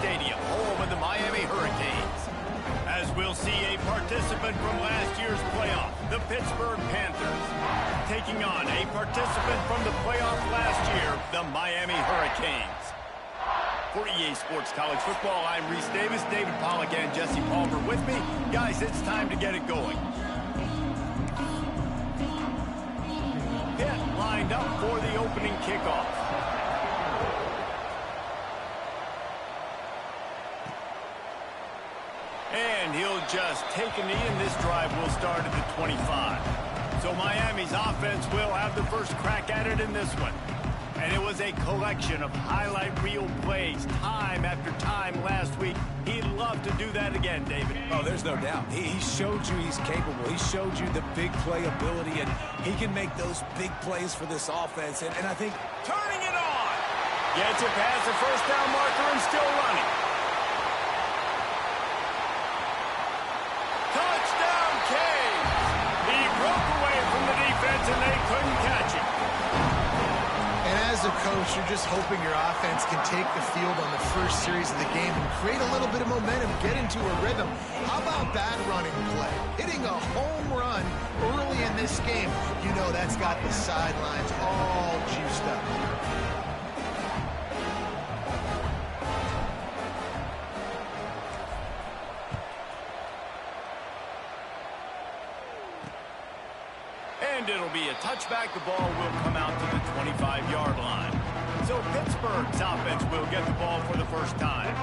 Stadium, home of the Miami Hurricanes. As we'll see a participant from last year's playoff, the Pittsburgh Panthers, taking on a participant from the playoff last year, the Miami Hurricanes. For EA Sports College Football, I'm Reese Davis, David Pollack, and Jesse Palmer with me. Guys, it's time to get it going. Pitt lined up for the opening kickoff. And he'll just take a knee, and this drive will start at the 25. So Miami's offense will have the first crack at it in this one. And it was a collection of highlight reel plays time after time last week. He'd love to do that again, David. Oh, there's no doubt. He showed you he's capable. He showed you the big play ability, and he can make those big plays for this offense. And I think turning it on. Gets it past the first down marker and still running. Touchdown, Canes. He broke away from the defense, and they couldn't catch him. And as a coach, you're just hoping your offense can take the field on the first series of the game and create a little bit of momentum, get into a rhythm. How about that running play? Hitting a home run early in this game. You know that's got the sidelines all juiced up. And it'll be a touchback. The ball will come out to the 25-yard line. So Pittsburgh's offense will get the ball for the first time.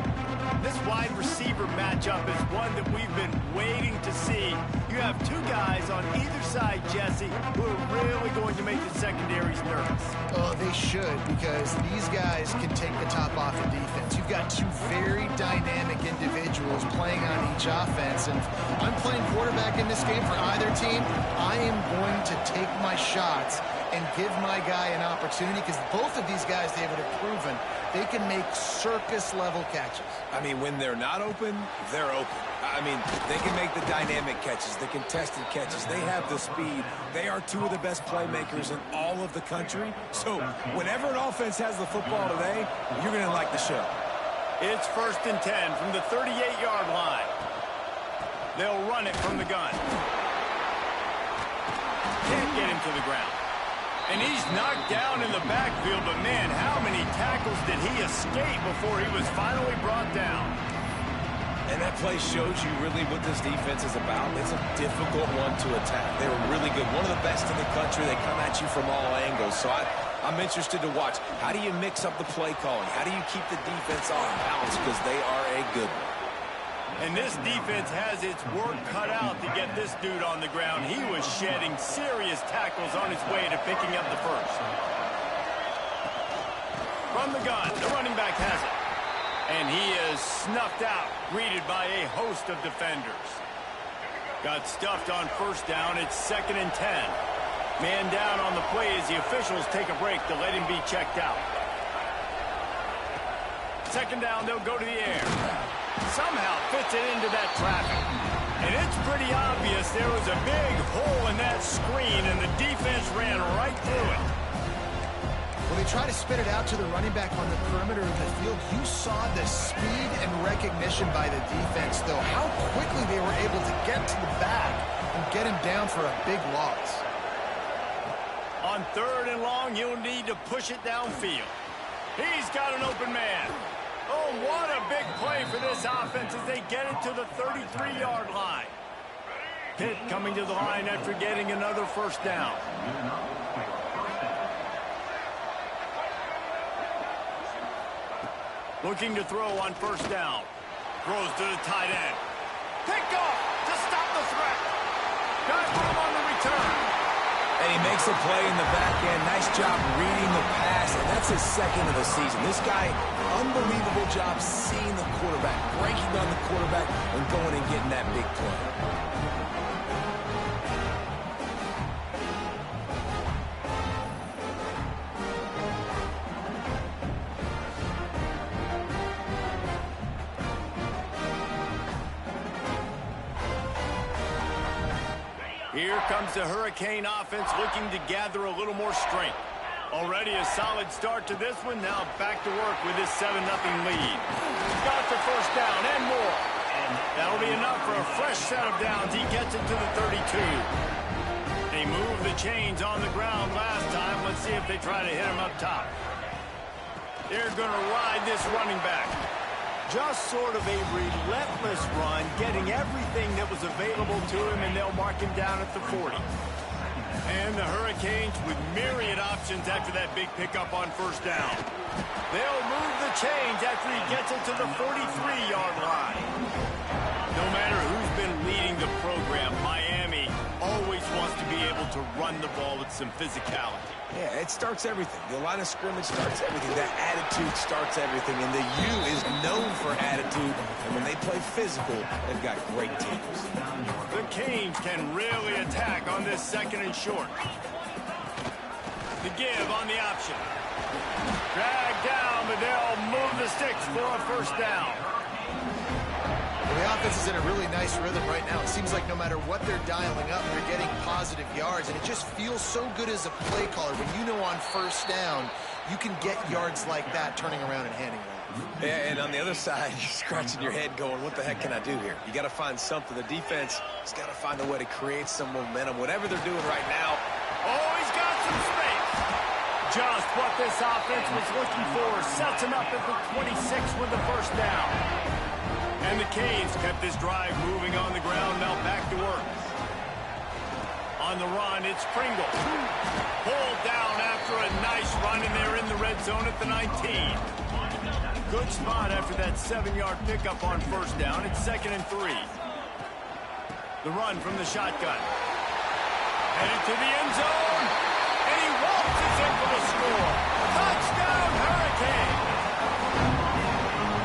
This wide receiver matchup is one that we've been waiting to see. You have two guys on either side, Jesse, who are really going to make the secondaries nervous. Oh, they should, because these guys can take the top off the defense. You've got two very dynamic individuals playing on each offense, and I'm playing quarterback in this game for either team. I am going to take my shots and give my guy an opportunity, because both of these guys, David, have proven they can make circus-level catches. I mean, when they're not open, they're open. I mean, they can make the dynamic catches, the contested catches. They have the speed. They are two of the best playmakers in all of the country. So whenever an offense has the football today, you're going to like the show. It's 1st and 10 from the 38-yard line. They'll run it from the gun. Can't get him to the ground. And he's knocked down in the backfield, but man, how many tackles did he escape before he was finally brought down? And that play shows you really what this defense is about. It's a difficult one to attack. They were really good. One of the best in the country. They come at you from all angles. So I'm interested to watch. How do you mix up the play calling? How do you keep the defense off balance? Because they are a good one. And this defense has its work cut out to get this dude on the ground. He was shedding serious tackles on his way to picking up the first. From the gun, the running back has it. And he is snuffed out, greeted by a host of defenders. Got stuffed on first down. It's 2nd and 10. Man down on the play as the officials take a break to let him be checked out. 2nd down, they'll go to the air. Somehow fits it into that traffic. And it's pretty obvious there was a big hole in that screen, and the defense ran right through it. When they try to spit it out to the running back on the perimeter of the field, you saw the speed and recognition by the defense, though. How quickly they were able to get to the back and get him down for a big loss. On 3rd and long, you'll need to push it downfield. He's got an open man. Oh, what a big play for this offense as they get it to the 33-yard line. Pitt coming to the line after getting another first down. Looking to throw on first down. Throws to the tight end. Picked off to stop the threat. Got him on the return. And he makes a play in the back end. Nice job reading the pass, and that's his 2nd of the season. This guy, unbelievable job seeing the quarterback, breaking on the quarterback, and going and getting that big play. Here comes the Hurricane offense looking to gather a little more strength. Already a solid start to this one. Now back to work with this 7-0 lead. Got the first down and more. And that'll be enough for a fresh set of downs. He gets it to the 32. They moved the chains on the ground last time. Let's see if they try to hit him up top. They're going to ride this running back. Just sort of a relentless run, getting everything that was available to him, and they'll mark him down at the 40. And the Hurricanes with myriad options after that big pickup on first down. They'll move the chains after he gets it to the 43-yard line. No matter who's been leading the program, Miami always wants to be able to run the ball with some physicality. Yeah, it starts everything. The line of scrimmage starts everything. That attitude starts everything. And the U is known for attitude. And when they play physical, they've got great teams. The Canes can really attack on this 2nd and short. The give on the option. Drag down, but they'll move the sticks for a first down. Well, the offense is in a really nice rhythm right now. It seems like no matter what they're dialing up, they're getting positive yards, and it just feels so good as a play caller when you know on first down you can get yards like that turning around and handing it off. Yeah, and on the other side, you're scratching your head going, what the heck can I do here? You got to find something. The defense has got to find a way to create some momentum. Whatever they're doing right now. Oh, he's got some space. Just what this offense was looking for. Sets him up at the 26 with the first down. And the Canes kept this drive moving on the ground. Now back to work. On the run, it's Pringle. Pulled down after a nice run, and they're in the red zone at the 19. Good spot after that 7-yard pickup on first down. It's 2nd and 3. The run from the shotgun. Headed to the end zone. And he waltzes in for the score. Touchdown, Hurricane.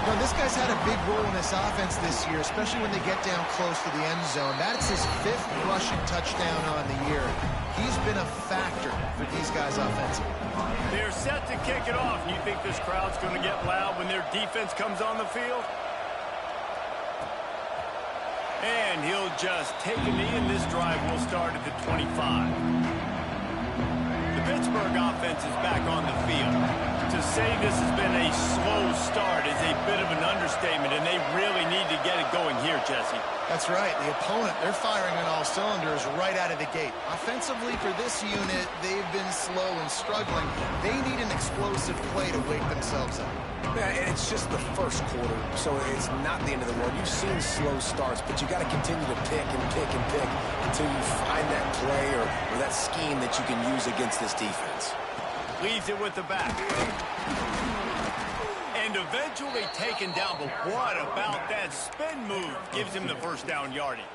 No, this guy's had a big role in this offense this year, especially when they get down close to the end zone. That's his 5th rushing touchdown on the year. He's been a factor for these guys offensively. They're set to kick it off. You think this crowd's going to get loud when their defense comes on the field? And he'll just take a knee, and this drive will start at the 25. The Pittsburgh offense is back on the field. To say this has been a slow start is a bit of an understatement, and they really need to get it going here, Jesse. That's right. The opponent, they're firing on all cylinders right out of the gate. Offensively, for this unit, they've been slow and struggling. They need an explosive play to wake themselves up. Yeah, and it's just the first quarter, so it's not the end of the world. You've seen slow starts, but you got to continue to pick and pick and pick until you find that play or that scheme that you can use against this defense. Leaves it with the back. And eventually taken down, but what about that spin move? Gives him the first down yardage.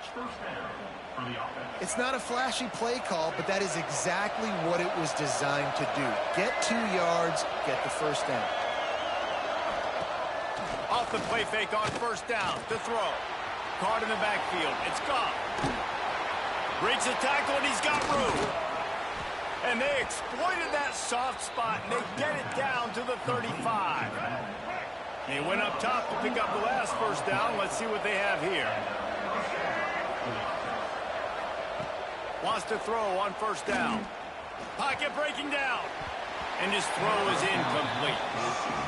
It's not a flashy play call, but that is exactly what it was designed to do. Get 2 yards, get the first down. Off the play fake on first down to throw. Caught in the backfield. It's Goff. Breaks a tackle, and he's got room. And they exploited that soft spot, and they get it down to the 35. They went up top to pick up the last first down. Let's see what they have here. Wants to throw on first down. Pocket breaking down. And his throw is incomplete.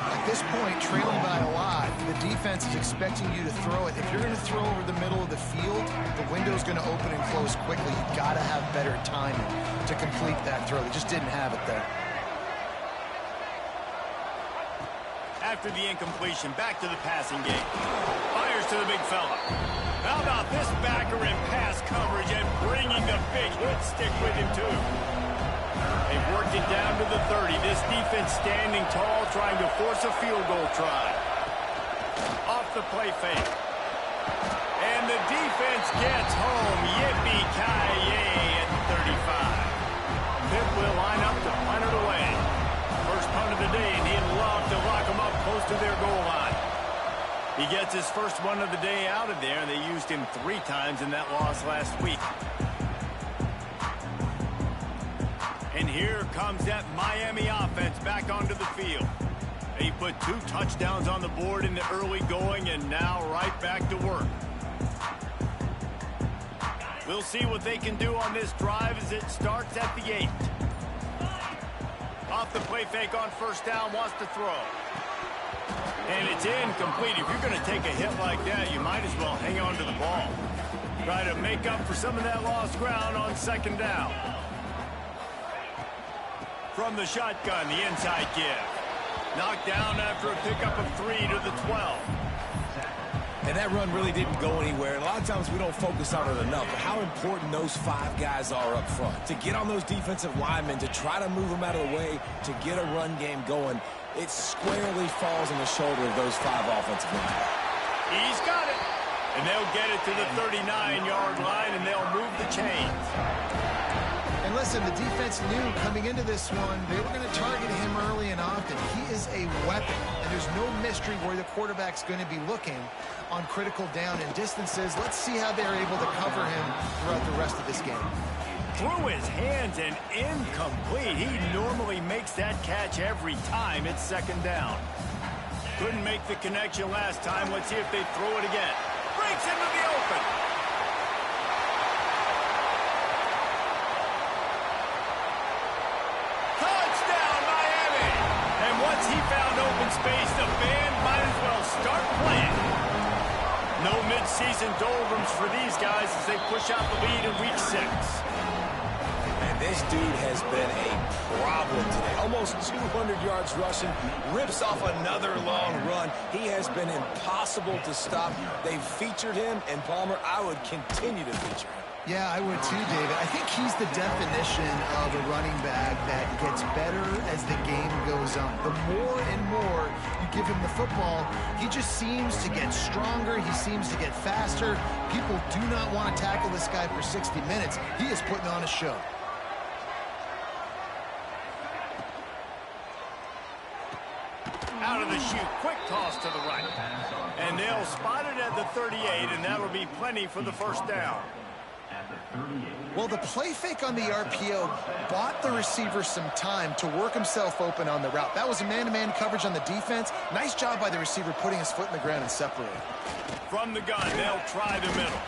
At this point, trailing by a lot, the defense is expecting you to throw it. If you're going to throw over the middle of the field, the window's going to open and close quickly. You've got to have better timing to complete that throw. They just didn't have it there. After the incompletion, back to the passing game. Fires to the big fella. How about this backer in pass coverage and bringing the big hit stick with him, too? They've worked it down to the 30. This defense standing tall, trying to force a field goal try. Off the play fake. And the defense gets home. Yippee-ki-yay at the 35. Pitt will line up to punt it away. First punt of the day, and he'd love to lock them up close to their goal line. He gets his first one of the day out of there, and they used him 3 times in that loss last week. And here comes that Miami offense back onto the field. They put 2 touchdowns on the board in the early going, and now right back to work. We'll see what they can do on this drive as it starts at the 8. Off the play fake on first down, wants to throw. And it's incomplete. If you're going to take a hit like that, you might as well hang on to the ball. Try to make up for some of that lost ground on second down. From the shotgun, the inside give. Knocked down after a pickup of 3 to the 12. And that run really didn't go anywhere. And a lot of times we don't focus on it enough. But how important those 5 guys are up front. To get on those defensive linemen, to try to move them out of the way, to get a run game going, it squarely falls on the shoulder of those 5 offensive linemen. He's got it. And they'll get it to the 39-yard line, and they'll move the chains. And listen, the defense knew coming into this one, they were going to target him early and often. He is a weapon, and there's no mystery where the quarterback's going to be looking on critical down and distances. Let's see how they're able to cover him throughout the rest of this game. Through his hands and incomplete. He normally makes that catch every time it's second down. Couldn't make the connection last time. Let's see if they throw it again. Breaks into the open. Touchdown, Miami! And once he found open space, the band might as well start playing. No mid-season doldrums for these guys as they push out the lead in week 6. And this dude has been a problem today. Almost 200 yards rushing, rips off another long run. He has been impossible to stop. They've featured him, and Palmer, I would continue to feature him. Yeah, I would too, David. I think he's the definition of a running back that gets better as the game goes on. The more and more you give him the football, he just seems to get stronger. He seems to get faster. People do not want to tackle this guy for 60 minutes. He is putting on a show. Out of the chute, quick toss to the right. And they'll spot it at the 38, and that'll be plenty for the first down. Well, the play fake on the RPO bought the receiver some time to work himself open on the route. That was a man-to-man coverage on the defense. Nice job by the receiver putting his foot in the ground and separating. From the gun, they'll try the middle.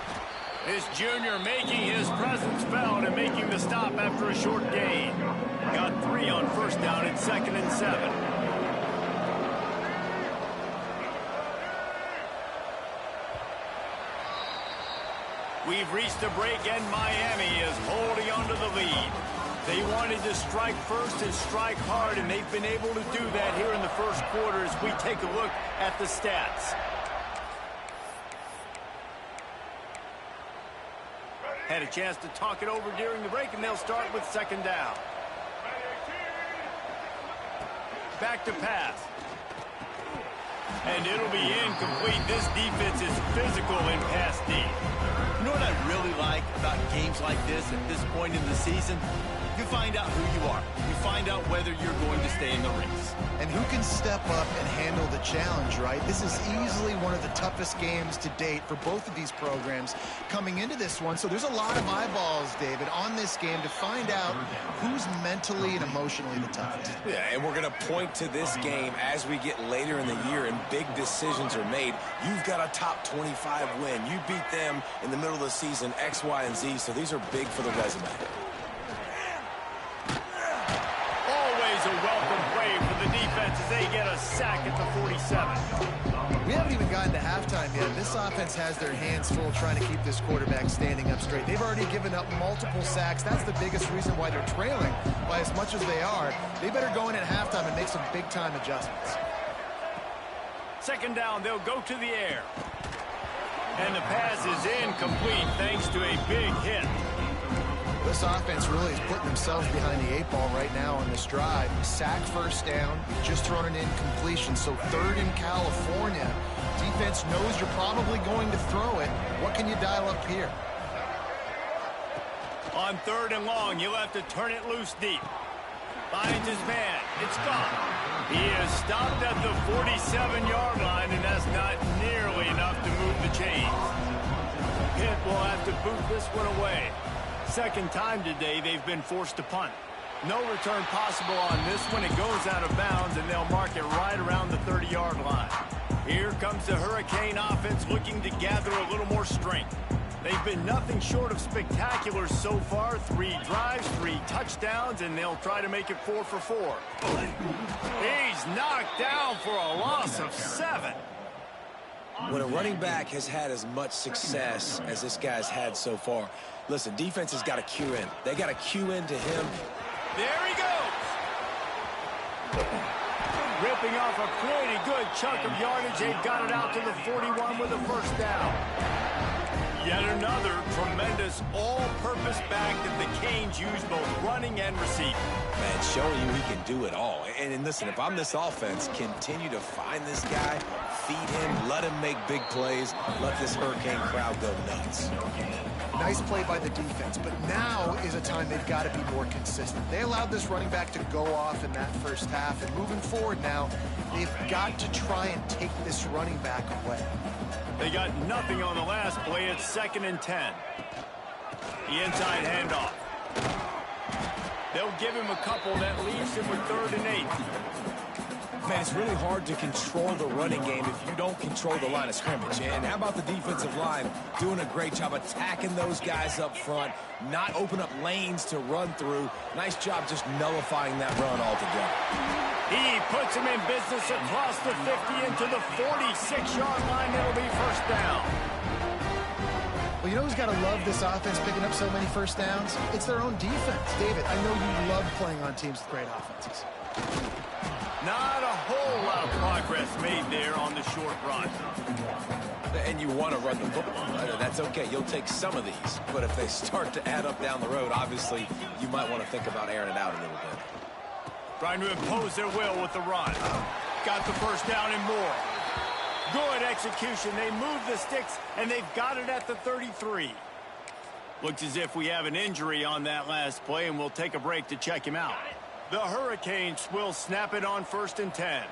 This junior making his presence felt and making the stop after a short gain. Got 3 on first down at 2nd and 7. We've reached a break, and Miami is holding on to the lead. They wanted to strike first and strike hard, and they've been able to do that here in the first quarter as we take a look at the stats. Had a chance to talk it over during the break, and they'll start with second down. Back to pass. And it'll be incomplete. This defense is physical in pass D. You know what I really like about games like this at this point in the season? You find out who you are. You find out whether you're going to stay in the race. And who can step up and handle the challenge, right? This is easily one of the toughest games to date for both of these programs coming into this one. So there's a lot of eyeballs, David, on this game to find out who's mentally and emotionally the toughest. Yeah, and we're going to point to this game as we get later in the year and big decisions are made. You've got a top 25 win. You beat them in the middle of the season, X, Y, and Z, so these are big for the resume. Always a welcome play for the defense as they get a sack at the 47. We haven't even gotten to halftime yet. This offense has their hands full trying to keep this quarterback standing up straight. They've already given up multiple sacks. That's the biggest reason why they're trailing by as much as they are. They better go in at halftime and make some big-time adjustments. Second down, they'll go to the air. And the pass is incomplete thanks to a big hit. This offense really is putting themselves behind the 8 ball right now on this drive. Sack first down, just thrown an incompletion, so 3rd in California. Defense knows you're probably going to throw it. What can you dial up here? On 3rd and long, you'll have to turn it loose deep. Finds his man. It's gone. He is stopped at the 47-yard line, and that's not nearly enough to move the chains. Pitt will have to boot this one away. Second time today they've been forced to punt. No return possible on this one. It goes out of bounds, and they'll mark it right around the 30-yard line. Here comes the Hurricane offense looking to gather a little more strength. They've been nothing short of spectacular so far. 3 drives, 3 touchdowns, and they'll try to make it 4 for 4. He's knocked down for a loss of 7. When a running back has had as much success as this guy's had so far, listen, defense has got to cue in. They got to cue into him. There he goes. Ripping off a pretty good chunk of yardage. They've got it out to the 41 with a first down. Yet another tremendous all-purpose back that the Canes use both running and receiving. Man, showing you he can do it all. And listen, if I'm this offense, continue to find this guy, feed him, let him make big plays, let this Hurricane crowd go nuts. Nice play by the defense, but now is a time they've got to be more consistent. They allowed this running back to go off in that first half, and moving forward now, they've got to try and take this running back away. They got nothing on the last play. It's 2nd and 10. The inside handoff. They'll give him a couple that leaves him with 3rd and 8. Man, it's really hard to control the running game if you don't control the line of scrimmage. And how about the defensive line doing a great job attacking those guys up front, not open up lanes to run through. Nice job just nullifying that run altogether. He puts him in business across the 50 into the 46-yard line. It'll be first down. Well, you know who's got to love this offense picking up so many first downs? It's their own defense. David, I know you love playing on teams with great offenses. Not a whole lot of progress made there on the short run. And you want to run the football. That's okay. You'll take some of these. But if they start to add up down the road, obviously, you might want to think about airing it out a little bit. Trying to impose their will with the run. Got the first down and more. Good execution. They move the sticks, and they've got it at the 33. Looks as if we have an injury on that last play, and we'll take a break to check him out. The Hurricanes will snap it on 1st and 10.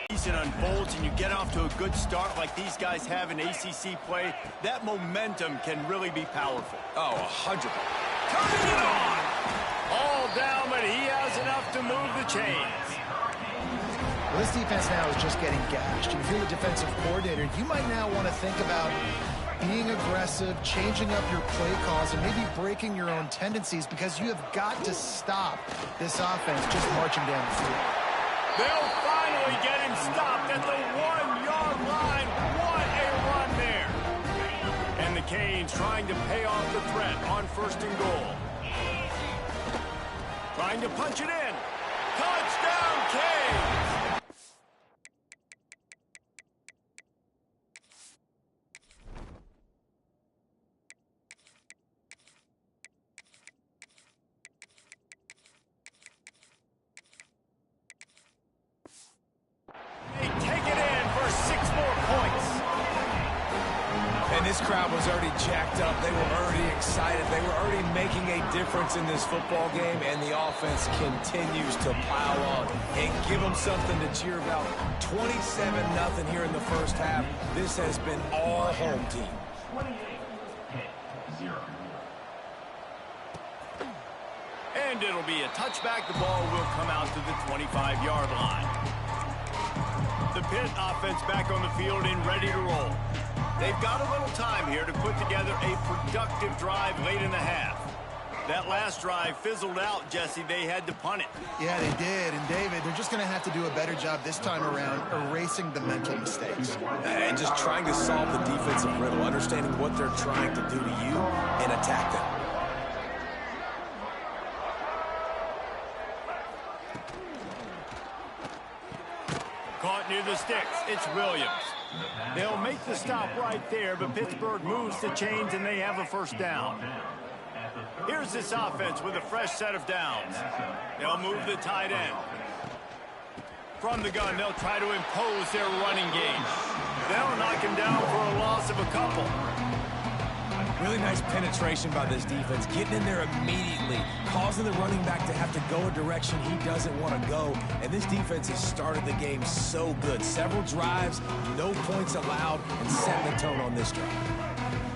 Season unfolds and you get off to a good start like these guys have in ACC play, that momentum can really be powerful. Oh, 100%. Turning it on! All down, but he has enough to move the chains. Well, this defense now is just getting gashed. If you're the defensive coordinator, you might now want to think about being aggressive, changing up your play calls, and maybe breaking your own tendencies because you have got to stop this offense just marching down the field. They'll finally get him stopped at the 1-yard line. What a run there. And the Canes trying to pay off the threat on 1st and goal. Trying to punch it in. Touchdown, Canes! They take it in for 6 more points. And this crowd was already jacked up. They were already excited. They were already making a difference in this football game, and the offense continues to pile on and give them something to cheer about. 27-0 here in the first half. This has been all home team. And it'll be a touchback. The ball will come out to the 25-yard line. The Pitt offense back on the field and ready to roll. They've got a little time here to put together a productive drive late in the half. That last drive fizzled out, Jesse. They had to punt it. Yeah, they did. And, David, they're just going to have to do a better job this time around erasing the mental mistakes. And just trying to solve the defensive riddle, understanding what they're trying to do to you and attack them. Caught near the sticks. It's Williams. They'll make the stop right there, but Pittsburgh moves the chains and they have a first down. Here's this offense with a fresh set of downs. They'll move the tight end. From the gun, they'll try to impose their running game. They'll knock him down for a loss of a couple. Really nice penetration by this defense, getting in there immediately, causing the running back to have to go a direction he doesn't want to go. And this defense has started the game so good. Several drives, no points allowed, and setting the tone on this drive.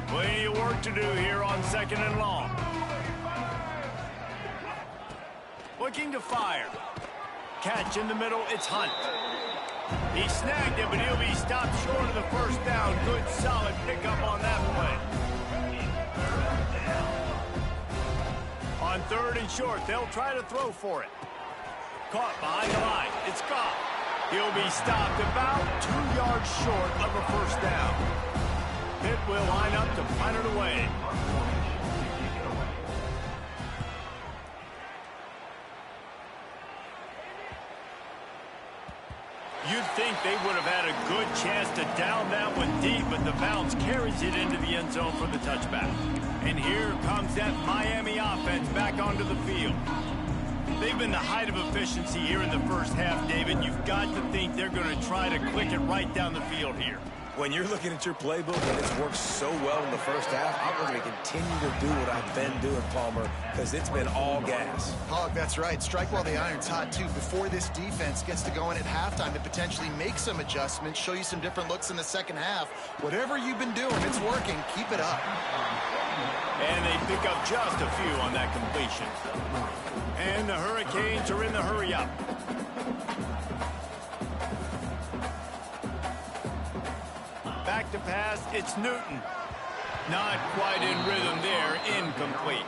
Plenty of work to do here on 2nd and long. Looking to fire. Catch in the middle, it's Hunt. He snagged it, but he'll be stopped short of the first down. Good, solid pickup on that play. On 3rd and short, they'll try to throw for it. Caught behind the line. It's Goff. He'll be stopped about 2 yards short of a first down. Pitt will line up to punt it away. You'd think they would have had a good chance to down that one deep, but the bounce carries it into the end zone for the touchback. And here comes that Miami offense back onto the field. They've been the height of efficiency here in the first half, David. You've got to think they're going to try to click it right down the field here. When you're looking at your playbook and it's worked so well in the first half, I'm going to continue to do what I've been doing, Palmer, because it's been all gas. Hog, that's right. Strike while the iron's hot, too. Before this defense gets to going at halftime to potentially make some adjustments, show you some different looks in the second half. Whatever you've been doing, it's working. Keep it up. And they pick up just a few on that completion. And the Hurricanes are in the hurry-up. Back to pass, it's Newton. Not quite in rhythm there, incomplete.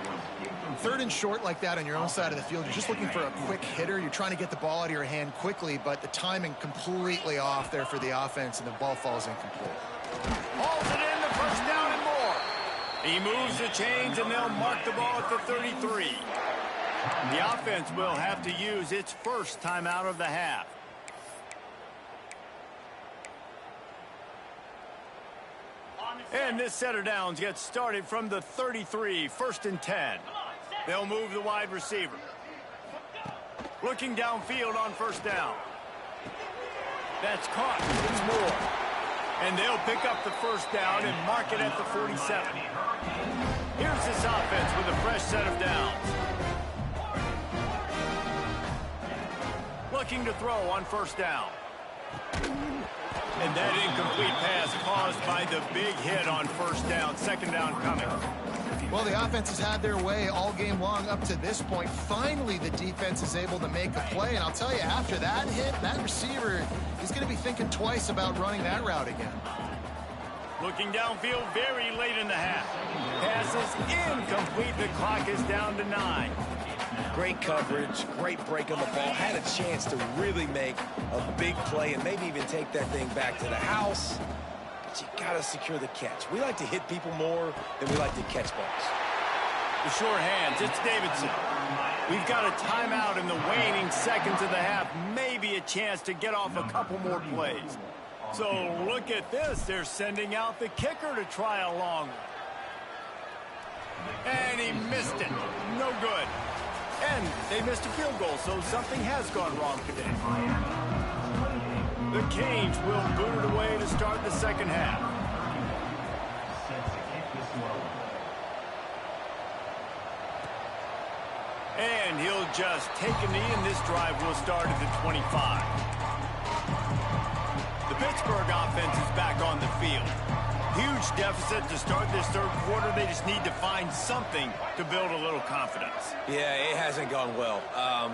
3rd and short like that on your own side of the field, you're just looking for a quick hitter. You're trying to get the ball out of your hand quickly, but the timing completely off there for the offense, and the ball falls incomplete. Hauls it in, the first down and more. He moves the chains, and they'll mark the ball at the 33. The offense will have to use its first timeout of the half. And this set of downs gets started from the 33, 1st and 10. They'll move the wide receiver. Looking downfield on 1st down. That's caught. It's Moore. And they'll pick up the 1st down and mark it at the 47. Here's this offense with a fresh set of downs. Looking to throw on 1st down. And that incomplete pass caused by the big hit on 1st down. 2nd down coming. Well, the offense has had their way all game long up to this point. Finally, the defense is able to make a play. And I'll tell you, after that hit, that receiver is going to be thinking twice about running that route again. Looking downfield very late in the half. Pass is incomplete. The clock is down to 9. Great coverage, great break on the ball. Had a chance to really make a big play and maybe even take that thing back to the house. But you got to secure the catch. We like to hit people more than we like to catch balls. The short hands, it's Davidson. We've got a timeout in the waning seconds of the half. Maybe a chance to get off a couple more plays. So look at this. They're sending out the kicker to try a long one. And he missed it. No good. And they missed a field goal, so something has gone wrong today. The Canes will boot it away to start the second half. And he'll just take a knee, and this drive will start at the 25. The Pittsburgh offense is back on the field. Huge deficit to start this 3rd quarter. They just need to find something to build a little confidence. Yeah, it hasn't gone well.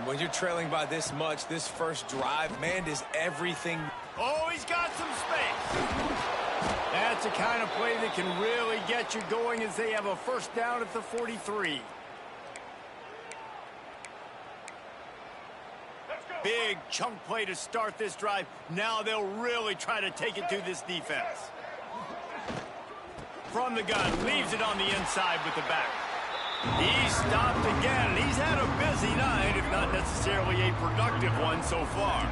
When you're trailing by this much, this first drive, man, does everything. Oh, he's got some space. That's the kind of play that can really get you going as they have a 1st down at the 43. Big chunk play to start this drive. Now they'll really try to take it to this defense. From the gun, leaves it on the inside with the back. He's stopped again. He's had a busy night, if not necessarily a productive one so far.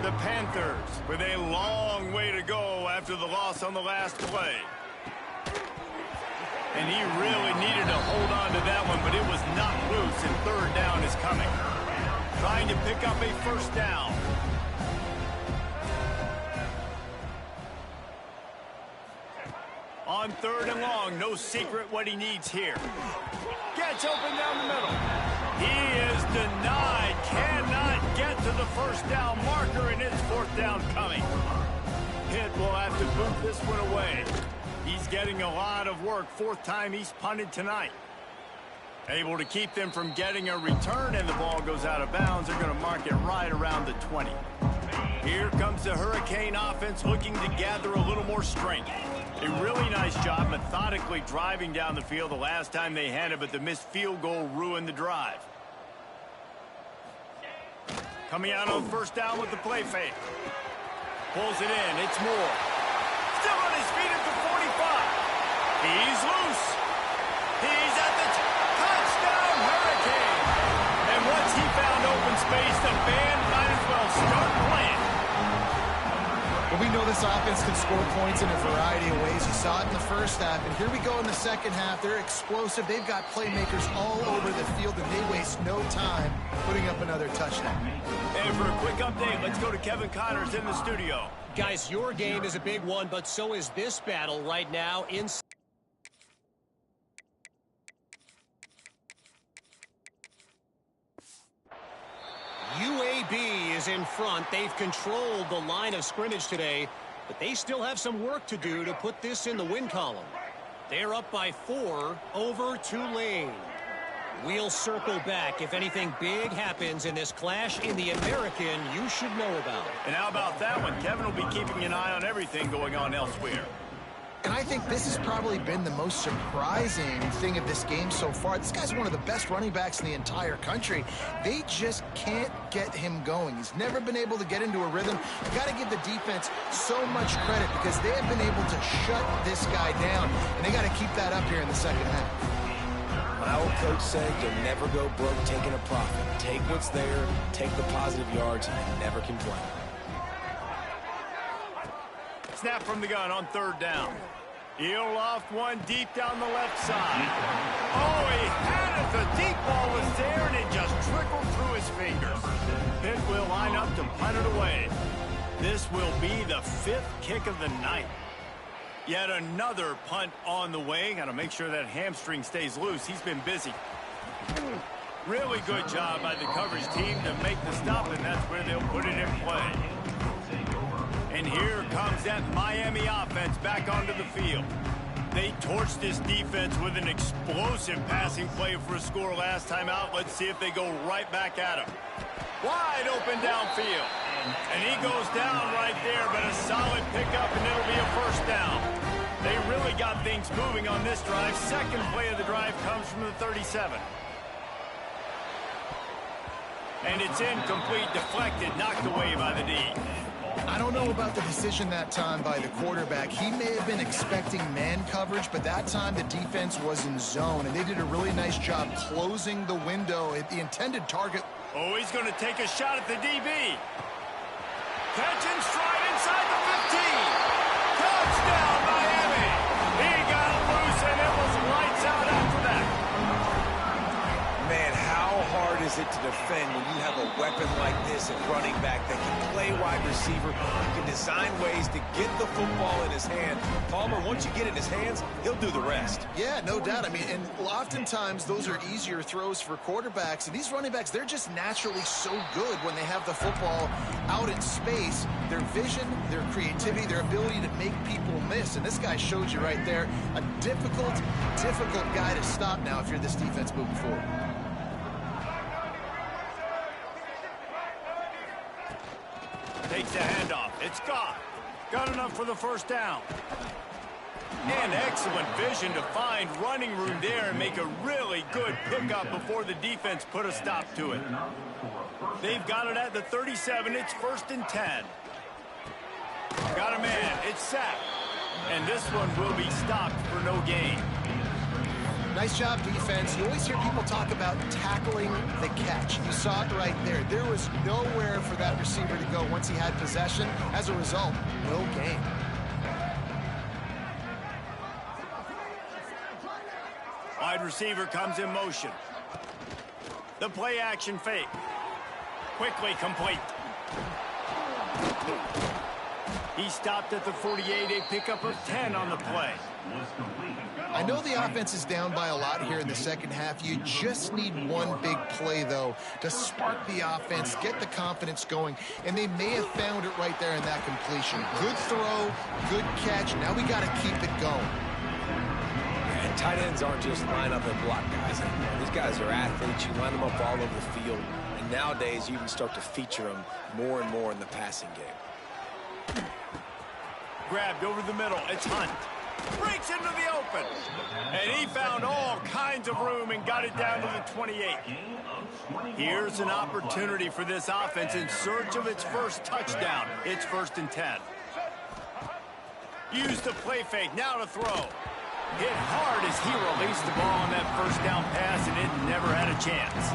The Panthers with a long way to go after the loss on the last play. And he really needed to hold on to that one, but it was not loose, and 3rd down is coming. Trying to pick up a 1st down. On 3rd and long, no secret what he needs here. Gets open down the middle. He is denied. Cannot get to the 1st down marker, and it's 4th down coming. Pitt will have to boot this one away. He's getting a lot of work. 4th time he's punted tonight. Able to keep them from getting a return, and the ball goes out of bounds. They're going to mark it right around the 20. Here comes the Hurricane offense looking to gather a little more strength. A really nice job methodically driving down the field the last time they had it, but the missed field goal ruined the drive. Coming out on first down with the play fake. Pulls it in. It's Moore. Still on his feet at the 45. He's loose. He's at the touchdown Hurricane. And once he found open space, the band might as well start playing. Well, we know this offense can score points in a variety of ways. You saw it in the first half, and here we go in the second half. They're explosive. They've got playmakers all over the field, and they waste no time putting up another touchdown. And for a quick update, let's go to Kevin Connors in the studio. Guys, your game is a big one, but so is this battle right now in... UAB is in front. They've controlled the line of scrimmage today, but they still have some work to do to put this in the win column. They're up by 4 over Tulane. We'll circle back if anything big happens in this clash in the American you should know about. And how about that one? Kevin will be keeping an eye on everything going on elsewhere. And I think this has probably been the most surprising thing of this game so far. This guy's one of the best running backs in the entire country. They just can't get him going. He's never been able to get into a rhythm. You've got to give the defense so much credit because they have been able to shut this guy down, and they got to keep that up here in the second half. My old coach said you'll never go broke taking a profit. Take what's there, take the positive yards, and never complain. Snap from the gun on third down. He'll loft one deep down the left side. Oh, he had it. The deep ball was there, and it just trickled through his fingers. Pitt will line up to punt it away. This will be the 5th kick of the night. Yet another punt on the way. Got to make sure that hamstring stays loose. He's been busy. Really good job by the coverage team to make the stop, and that's where they'll put it in play. And here comes that Miami offense back onto the field. They torched this defense with an explosive passing play for a score last time out. Let's see if they go right back at him. Wide open downfield. And he goes down right there, but a solid pickup, and it'll be a first down. They really got things moving on this drive. Second play of the drive comes from the 37. And it's incomplete, deflected, knocked away by the D. I don't know about the decision that time by the quarterback. He may have been expecting man coverage, but that time the defense was in zone, and they did a really nice job closing the window at the intended target. Oh, he's going to take a shot at the DB. Catch and stride inside the 15. Touchdown, Miami. He got loose, and it was lights out after that. Man, how hard is it to defend when you have a weapon like this at running back that can play wide receiver? He can design ways to get the football in his hand. Palmer, once you get it in his hands, he'll do the rest. Yeah, no doubt. I mean, and oftentimes those are easier throws for quarterbacks. And these running backs, they're just naturally so good when they have the football out in space. Their vision, their creativity, their ability to make people miss. And this guy showed you right there, a difficult guy to stop now if you're this defense moving forward. Takes the handoff. It's gone. Got enough for the first down. And excellent vision to find running room there and make a really good pickup before the defense put a stop to it. They've got it at the 37. It's 1st and 10. Got a man. It's sacked. And this one will be stopped for no gain. Nice job, defense. You always hear people talk about tackling the catch. You saw it right there. There was nowhere for that receiver to go once he had possession. As a result, no gain. Wide receiver comes in motion. The play action fake. Quickly complete. He stopped at the 48, a pickup of 10 on the play. I know the offense is down by a lot here in the second half. You just need one big play, though, to spark the offense, get the confidence going, and they may have found it right there in that completion. Good throw, good catch. Now we got to keep it going. And tight ends aren't just line up and block guys. These guys are athletes. You line them up all over the field, and nowadays you even start to feature them more and more in the passing game. Grabbed over the middle. It's Hunt. Breaks into the open. And he found all kinds of room and got it down to the 28. Here's an opportunity for this offense in search of its first touchdown. It's 1st and 10. Use the play fake. Now to throw. Hit hard as he released the ball on that first down pass, and it never had a chance.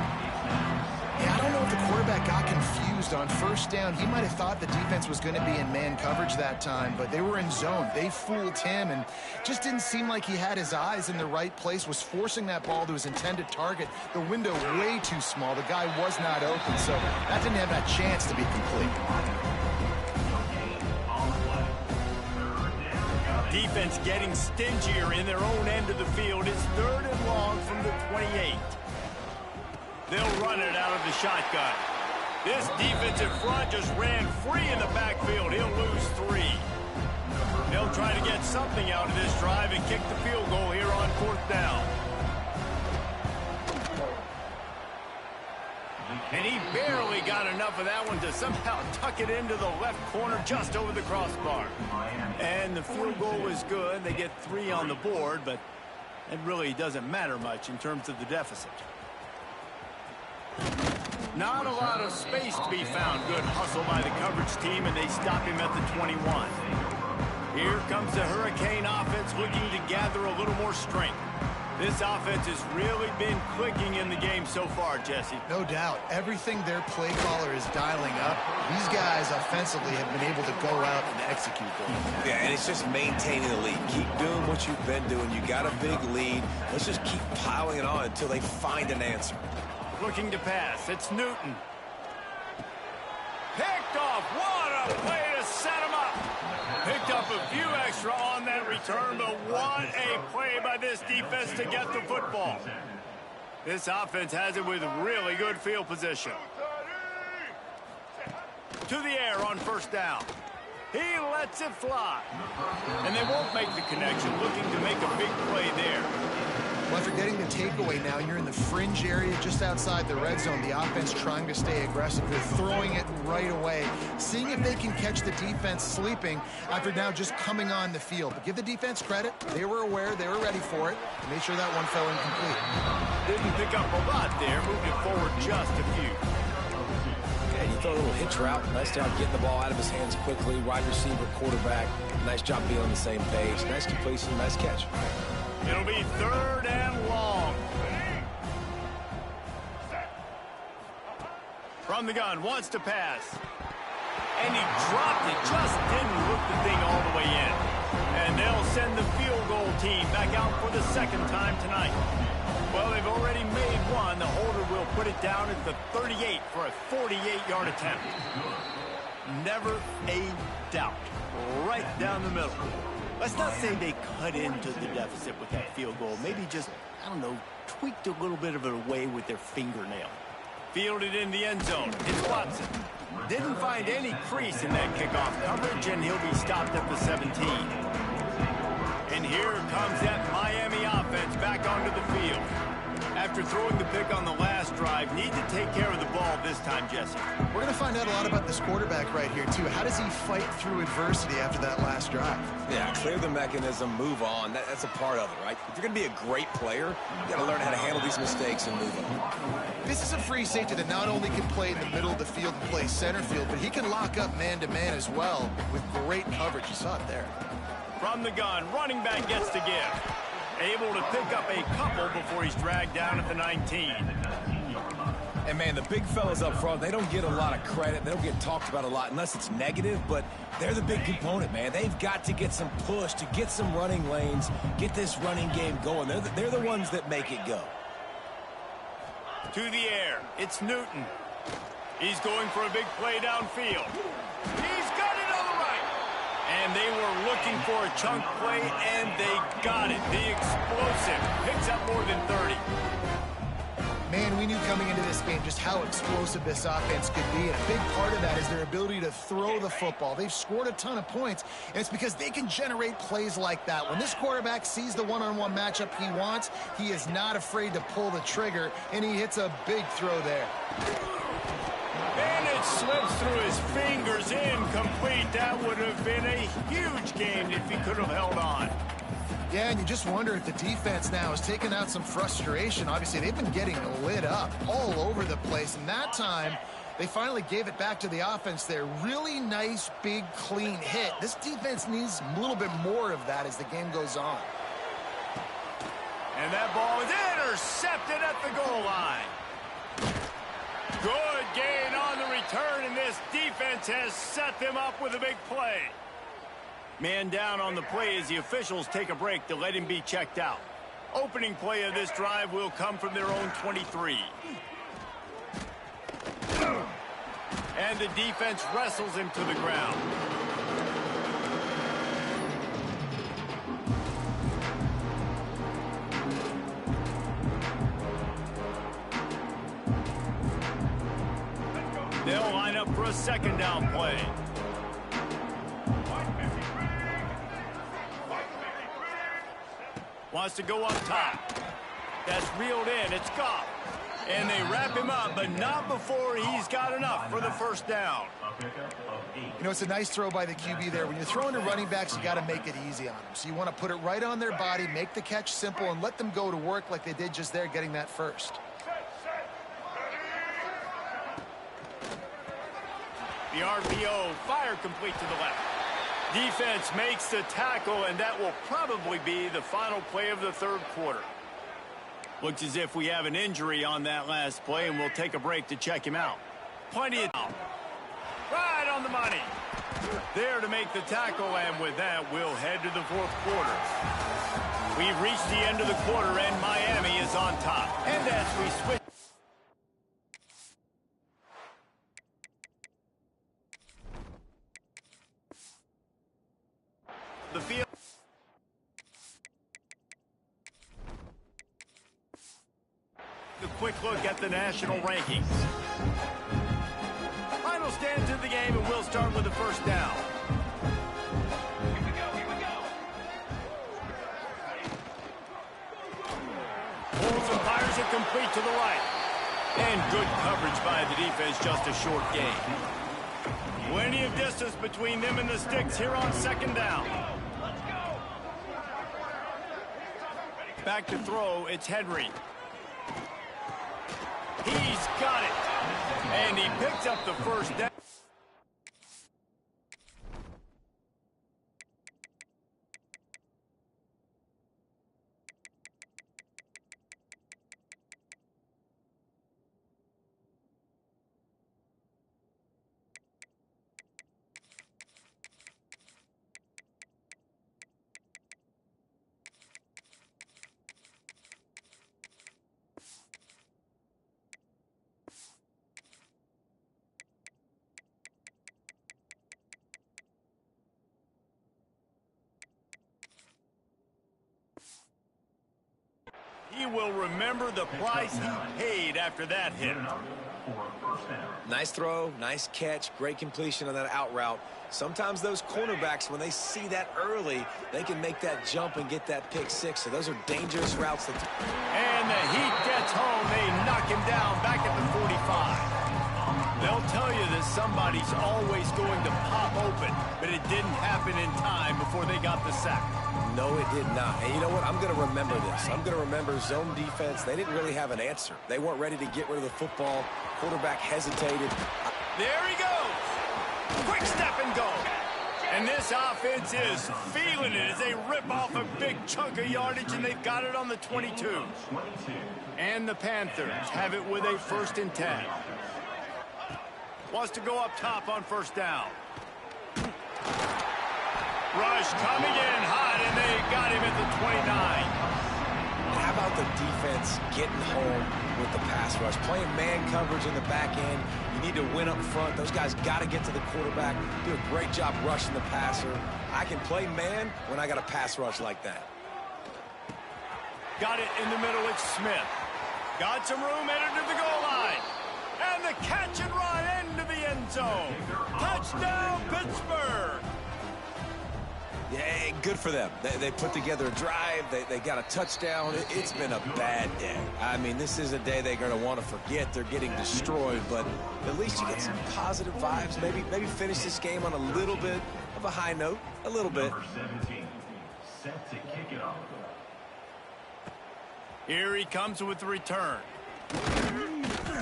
Yeah, I don't know if the quarterback got confused on first down. He might have thought the defense was going to be in man coverage that time, but they were in zone. They fooled him, and just didn't seem like he had his eyes in the right place, was forcing that ball to his intended target. The window way too small. The guy was not open, so that didn't have that chance to be complete. Defense getting stingier in their own end of the field. It's 3rd and long from the 28. They'll run it out of the shotgun. This defensive front just ran free in the backfield. He'll lose 3. They'll try to get something out of this drive and kick the field goal here on 4th down. And he barely got enough of that one to somehow tuck it into the left corner just over the crossbar. And the field goal was good. They get 3 on the board, but it really doesn't matter much in terms of the deficit. Not a lot of space to be found. Good hustle by the coverage team, and they stop him at the 21. Here comes the Hurricane offense looking to gather a little more strength. This offense has really been clicking in the game so far, Jesse. No doubt. Everything their play caller is dialing up, these guys offensively have been able to go out and execute them. Yeah, and it's just maintaining the lead. Keep doing what you've been doing. You got a big lead. Let's just keep piling it on until they find an answer. Looking to pass. It's Newton. Picked off. What a play to set him up. Picked up a few extra on that return, but what a play by this defense to get the football. This offense has it with really good field position. To the air on 1st down. He lets it fly. And they won't make the connection, looking to make a big play there. Well, after getting the takeaway now, you're in the fringe area just outside the red zone. The offense trying to stay aggressive. They're throwing it right away, seeing if they can catch the defense sleeping after now just coming on the field. But give the defense credit. They were aware. They were ready for it. Made sure that one fell incomplete. Didn't pick up a lot there. Moved it forward just a few. Yeah, you throw a little hitch route. Nice job getting the ball out of his hands quickly. Wide receiver, quarterback. Nice job being on the same page. Nice completion, nice catch. It'll be 3rd and long. From the gun, wants to pass. And he dropped it, just didn't look the thing all the way in. And they'll send the field goal team back out for the 2nd time tonight. Well, they've already made one. The holder will put it down at the 38 for a 48-yard attempt. Never a doubt. Right down the middle. Let's not say they cut into the deficit with that field goal. Maybe just, I don't know, tweaked a little bit of it away with their fingernail. Fielded in the end zone. It's Watson. Didn't find any crease in that kickoff coverage, and he'll be stopped at the 17. And here comes that Miami offense back onto the field. After throwing the pick on the last drive, need to take care of the ball this time, Jesse. We're going to find out a lot about this quarterback right here, too. How does he fight through adversity after that last drive? Yeah, clear the mechanism, move on. That's a part of it, right? If you're going to be a great player, you got to learn how to handle these mistakes and move on. This is a free safety that not only can play in the middle of the field and play center field, but he can lock up man-to-man as well with great coverage. You saw it there. From the gun, running back gets the give. Able to pick up a couple before he's dragged down at the 19. And, man, the big fellas up front, they don't get a lot of credit. They don't get talked about a lot unless it's negative, but they're the big component, man. They've got to get some push, to get some running lanes, get this running game going. They're the ones that make it go. To the air, it's Newton. He's going for a big play downfield. He's got it on the right. And they were looking for a chunk play, and they got it. The explosive picks up more than 30. Man, we knew coming into this game just how explosive this offense could be, and a big part of that is their ability to throw the football. They've scored a ton of points, and it's because they can generate plays like that. When this quarterback sees the one-on-one matchup he wants, he is not afraid to pull the trigger, and he hits a big throw there. And it slips through his fingers, incomplete. That would have been a huge gain if he could have held on. Yeah, and you just wonder if the defense now is taking out some frustration. Obviously, they've been getting lit up all over the place, and that time they finally gave it back to the offense there. Really nice, big, clean hit. This defense needs a little bit more of that as the game goes on. And that ball is intercepted at the goal line. Good gain on the return, and this defense has set them up with a big play. Man down on the play as the officials take a break to let him be checked out. Opening play of this drive will come from their own 23. And the defense wrestles him to the ground. They'll line up for a second down play. Wants to go up top. That's reeled in. It's Goff. And they wrap him up, but not before he's got enough for the first down. You know, it's a nice throw by the QB there. When you're throwing to running backs, you got to make it easy on them. So you want to put it right on their body, make the catch simple, and let them go to work like they did just there, getting that first. The RPO, fire complete to the left. Defense makes the tackle, and that will probably be the final play of the third quarter. Looks as if we have an injury on that last play, and we'll take a break to check him out. Plenty of time. Right on the money. There to make the tackle, and with that, we'll head to the fourth quarter. We've reached the end of the quarter, and Miami is on top. And as we switch the field. A quick look at the national rankings. Final stands of the game, and we'll start with the first down. Here we go, here we go. Pulls and fires it complete to the right. And good coverage by the defense, just a short gain. Plenty of distance between them and the sticks here on second down. Back to throw, it's Henry. He's got it. And he picks up the first down. He will remember the price he paid after that hit. Nice throw, nice catch, great completion on that out route. Sometimes those cornerbacks, when they see that early, they can make that jump and get that pick six. So those are dangerous routes. And the Heat gets home. They knock him down back at the 45. They'll tell you that somebody's always going to pop open, but it didn't happen in time before they got the sack. No, it did not. And you know what? I'm going to remember this. I'm going to remember zone defense. They didn't really have an answer. They weren't ready to get rid of the football. Quarterback hesitated. There he goes. Quick step and go. And this offense is feeling it as they rip off a big chunk of yardage, and they've got it on the 22. And the Panthers have it with a 1st and 10. Wants to go up top on first down. Rush coming in hot, and they got him at the 29. How about the defense getting home with the pass rush? Playing man coverage in the back end. You need to win up front. Those guys got to get to the quarterback. Do a great job rushing the passer. I can play man when I got a pass rush like that. Got it in the middle. It's Smith. Got some room, headed to the goal line. And the catch and run into the end zone. Touchdown, Pittsburgh. Yeah, good for them. They put together a drive. They got a touchdown. It's been a bad day. I mean, this is a day they're going to want to forget. They're getting destroyed, but at least you get some positive vibes. Maybe finish this game on a little bit of a high note. A little bit. Number 17, set to kick it off. Here he comes with the return.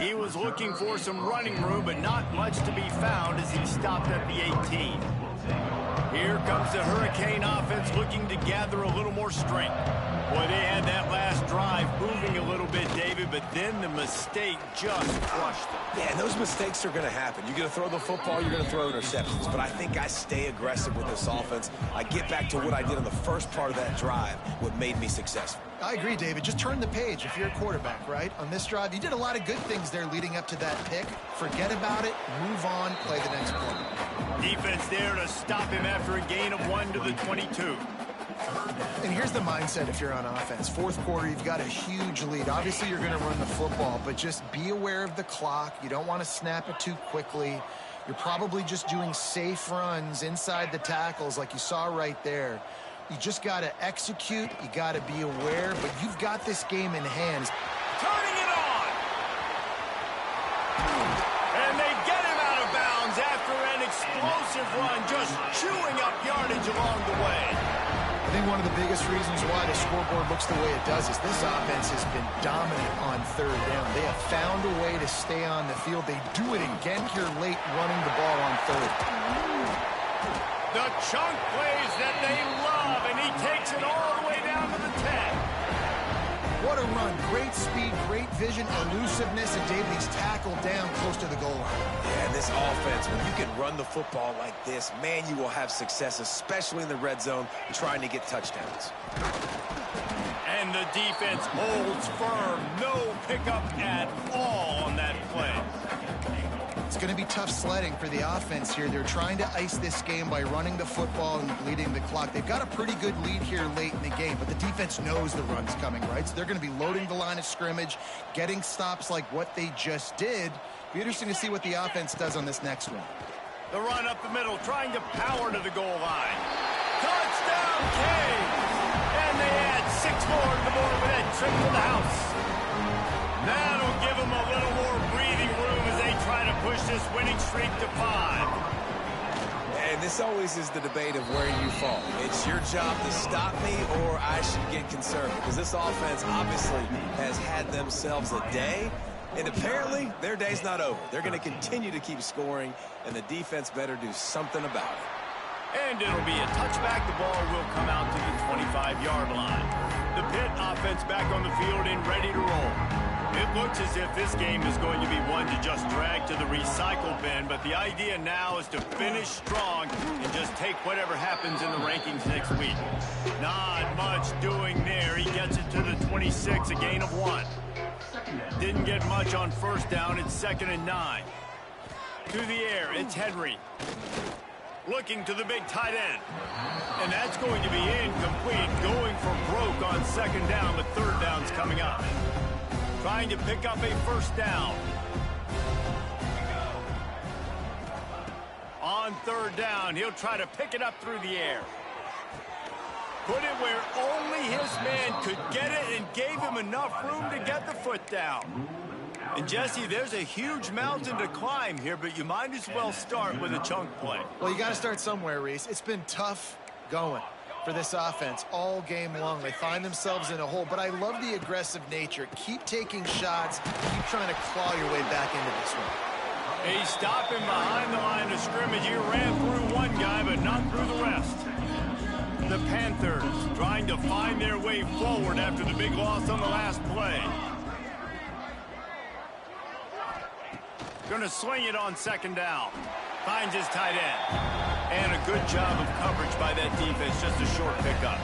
He was looking for some running room, but not much to be found as he stopped at the 18. Here comes the Hurricane offense looking to gather a little more strength. Boy, they had that last drive moving a little bit, David, but then the mistake just crushed them. Yeah, and those mistakes are going to happen. You're going to throw the football, you're going to throw interceptions. But I think I stay aggressive with this offense. I get back to what I did in the first part of that drive, what made me successful. I agree, David. Just turn the page if you're a quarterback, right? On this drive, you did a lot of good things there leading up to that pick. Forget about it, move on, play the next quarter. Defense there to stop him after a gain of 1 to the 22. And here's the mindset if you're on offense. Fourth quarter, you've got a huge lead. Obviously, you're going to run the football, but just be aware of the clock. You don't want to snap it too quickly. You're probably just doing safe runs inside the tackles like you saw right there. You just got to execute. You got to be aware, but you've got this game in hand. Turning it on! And they get him out of bounds after an explosive run, just chewing up yardage along the way. I think one of the biggest reasons why the scoreboard looks the way it does is this offense has been dominant on third down. They have found a way to stay on the field. They do it again here late running the ball on third. The chunk plays that they love, and he takes it all the way down to the 10. What a run. Great speed, great vision, elusiveness, and David, he's tackled down close to the goal line. Yeah, and this offense, when you can run the football like this, man, you will have success, especially in the red zone, trying to get touchdowns. And the defense holds firm. No pickup at all on that play. It's going to be tough sledding for the offense here. They're trying to ice this game by running the football and leading the clock. They've got a pretty good lead here late in the game, but the defense knows the run's coming, right? So they're going to be loading the line of scrimmage, getting stops like what they just did. Be interesting to see what the offense does on this next one. The run up the middle, trying to power to the goal line. Touchdown, Canes! And they add 6 more to the board with that trip to the house. That'll give them a little more breathing room as they try to push this winning streak to 5. And this always is the debate of where you fall. It's your job to stop me, or I should get conservative. Because this offense obviously has had themselves a day, and apparently their day's not over. They're going to continue to keep scoring, and the defense better do something about it. And it'll be a touchback. The ball will come out to the 25-yard line. The Pitt offense back on the field and ready to roll. It looks as if this game is going to be one to just drag to the recycle bin, but the idea now is to finish strong and just take whatever happens in the rankings next week. Not much doing there. He gets it to the 26, a gain of 1. Didn't get much on first down. It's 2nd and 9. To the air, it's Henry. Looking to the big tight end. And that's going to be incomplete, going for broke on 2nd down, but 3rd down's coming up. Trying to pick up a 1st down. On 3rd down, he'll try to pick it up through the air. Put it where only his man could get it and gave him enough room to get the foot down. And, Jesse, there's a huge mountain to climb here, but you might as well start with a chunk play. Well, you got to start somewhere, Reese. It's been tough going for this offense all game long. They find themselves in a hole, but I love the aggressive nature. Keep taking shots. Keep trying to claw your way back into this one. He's stopping behind the line of scrimmage. He ran through one guy, but not through the rest. The Panthers trying to find their way forward after the big loss on the last play. Going to swing it on 2nd down. Finds his tight end. And a good job of coverage by that defense. Just a short pickup.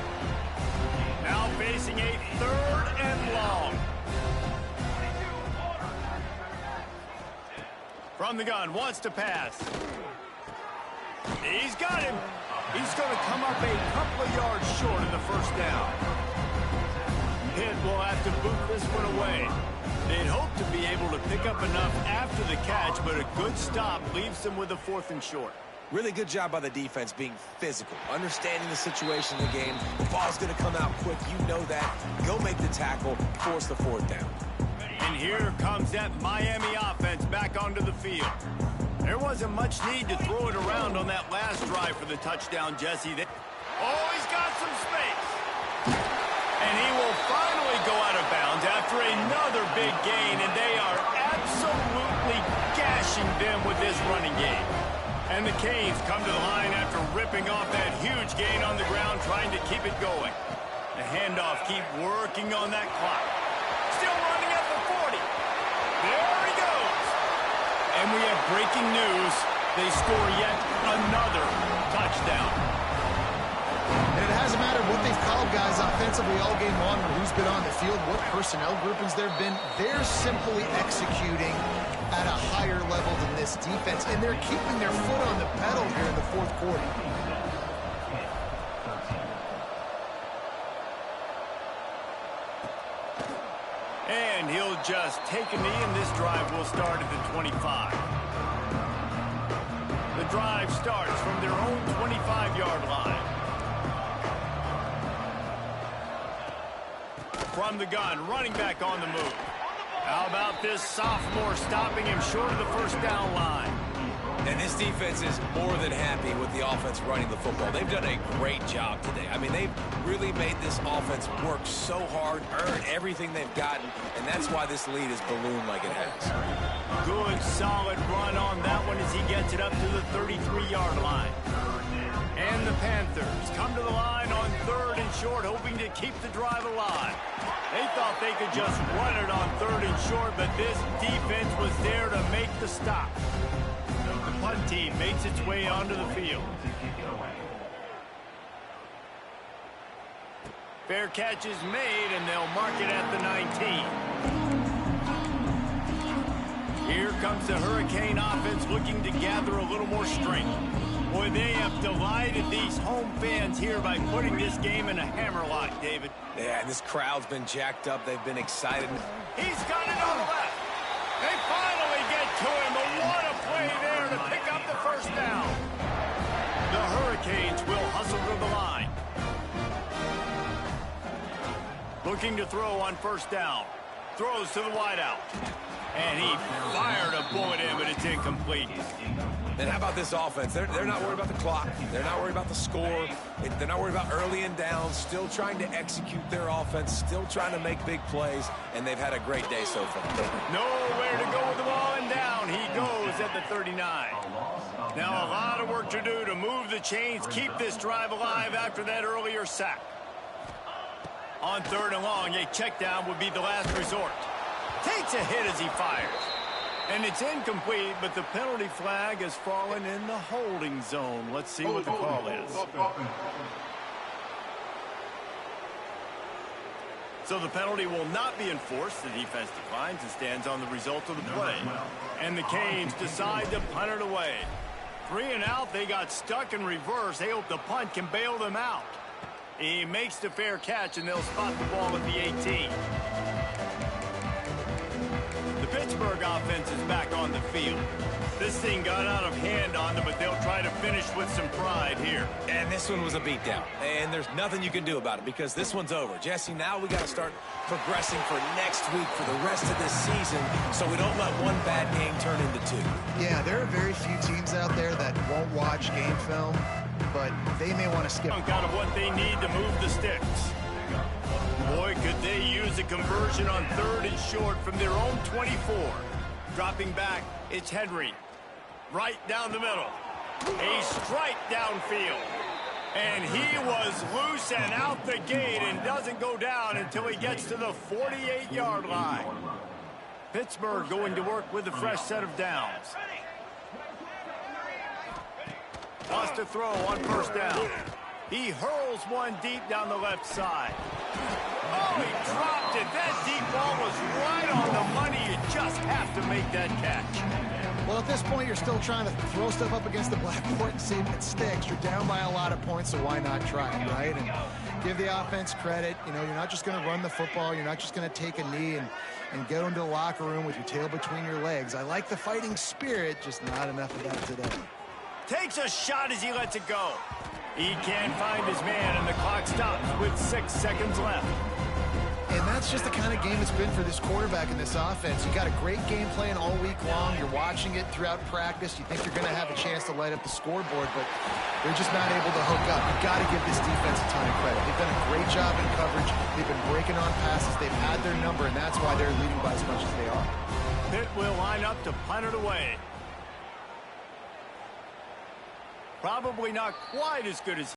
Now facing a 3rd and long. From the gun, wants to pass. He's got him. He's going to come up a couple of yards short of the 1st down. Pitt will have to boot this one away. They'd hope to be able to pick up enough after the catch, but a good stop leaves them with a 4th and short. Really good job by the defense being physical, understanding the situation in the game. The ball's going to come out quick. You know that. Go make the tackle, force the fourth down. And here comes that Miami offense back onto the field. There wasn't much need to throw it around on that last drive for the touchdown, Jesse. Oh, he's got some space. And he will finally go out of bounds after another big gain, and they are absolutely gashing them with this running game. And the Canes come to the line after ripping off that huge gain on the ground, trying to keep it going. The handoff, keep working on that clock. Still running at the 40. There he goes. And we have breaking news. They score yet another touchdown. And it hasn't mattered what they've called guys offensively all game long or who's been on the field, what personnel groupings there have been. They're simply executing at a higher level than this defense, and they're keeping their foot on the pedal here in the fourth quarter. And he'll just take a knee, and this drive will start at the 25. The drive starts from their own 25-yard line. From the gun, running back on the move. How about this sophomore stopping him short of the first down line? And this defense is more than happy with the offense running the football. They've done a great job today. I mean, they've really made this offense work so hard, earn everything they've gotten, and that's why this lead is ballooned like it has. Good, solid run on that one as he gets it up to the 33-yard line. And the Panthers come to the line on 3rd and short, hoping to keep the drive alive. They thought they could just run it on 3rd and short, but this defense was there to make the stop. The punt team makes its way onto the field. Fair catch is made, and they'll mark it at the 19. Here comes the Hurricane offense looking to gather a little more strength. Boy, they have delighted these home fans here by putting this game in a hammerlock, David. Yeah, and this crowd's been jacked up. They've been excited. He's got it on the left. They finally get to him, but what a play there to pick up the first down. The Hurricanes will hustle to the line. Looking to throw on first down. Throws to the wideout. And he fired a bullet in, but it's incomplete. And how about this offense? They're not worried about the clock. They're not worried about the score. They're not worried about early and down. Still trying to execute their offense. Still trying to make big plays. And they've had a great day so far. Nowhere to go with the ball, and down he goes at the 39. Now a lot of work to do to move the chains, keep this drive alive after that earlier sack. On 3rd and long, a check down would be the last resort. Takes a hit as he fires. And it's incomplete, but the penalty flag has fallen in the holding zone. Let's see what the call is. So the penalty will not be enforced. The defense declines and stands on the result of the play. And the Canes decide to punt it away. 3 and out, they got stuck in reverse. They hope the punt can bail them out. He makes the fair catch, and they'll spot the ball at the 18. The Pittsburgh offense is back on the field. This thing got out of hand on them, but they'll try to finish with some pride here. And this one was a beatdown. And there's nothing you can do about it because this one's over. Jesse, now we got to start progressing for next week for the rest of this season so we don't let one bad game turn into 2. Yeah, there are very few teams out there that won't watch game film, but they may want to skip. Out of what they need to move the sticks. Boy, could they use a conversion on 3rd and short from their own 24. Dropping back, it's Henry. Right down the middle. A strike downfield. And he was loose and out the gate and doesn't go down until he gets to the 48-yard line. Pittsburgh going to work with a fresh set of downs. Wants to throw on first down. He hurls one deep down the left side. Oh, he dropped it. That deep ball was right on the money. You just have to make that catch. Well, at this point, you're still trying to throw stuff up against the blackboard and see if it sticks. You're down by a lot of points, so why not try it, right? And give the offense credit. You know, you're not just going to run the football. You're not just going to take a knee and get into the locker room with your tail between your legs. I like the fighting spirit, just not enough of that today. Takes a shot as he lets it go. He can't find his man, and the clock stops with 6 seconds left. And that's just the kind of game it's been for this quarterback in this offense. You got a great game plan all week long. You're watching it throughout practice. You think you're going to have a chance to light up the scoreboard, but they're just not able to hook up. You've got to give this defense a ton of credit. They've done a great job in coverage. They've been breaking on passes. They've had their number, and that's why they're leading by as much as they are. Pitt will line up to punt it away. Probably not quite as good as